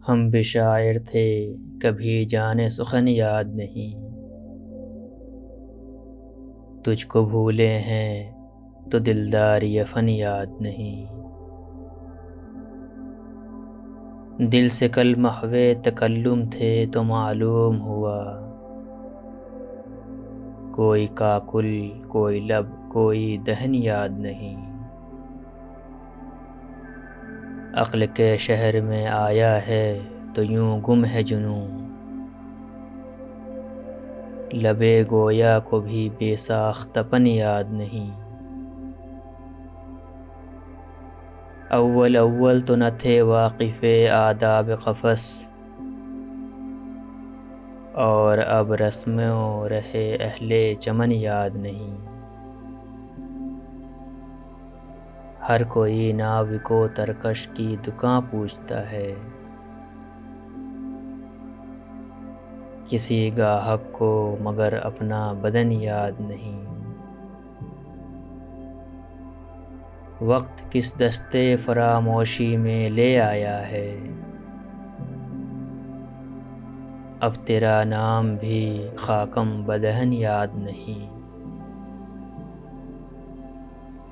ہم بھی شاعر تھے کبھی جانے سخن یاد نہیں، تجھ کو بھولے ہیں تو دلدار یہ فن یاد نہیں۔ دل سے کل محو تکلم تھے تو معلوم ہوا، کوئی کاکل کوئی لب کوئی دہن یاد نہیں۔ عقل کے شہر میں آیا ہے تو یوں گم ہے جنوں، لبِ گویا کو بھی بے ساختہ پن یاد نہیں۔ اول اول تو نہ تھے واقف آداب قفس، اور اب رسم و رہے اہل چمن یاد نہیں۔ ہر کوئی ناوک و ترکش کی دکان پوچھتا ہے، کسی گاہک کو مگر اپنا بدن یاد نہیں۔ وقت کس دستے فراموشی میں لے آیا ہے، اب تیرا نام بھی خاکم بدہن یاد نہیں۔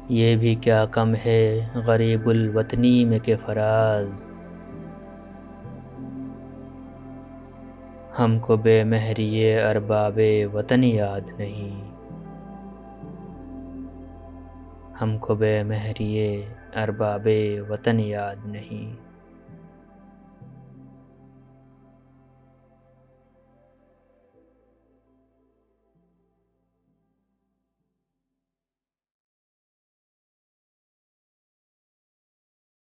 یہ بھی کیا کم ہے غریب الوطنی میں کہ فراز، ہم کو بے مہری ارباب وطن یاد نہیں۔ ہم کو بے مہری ارباب وطن یاد نہیں۔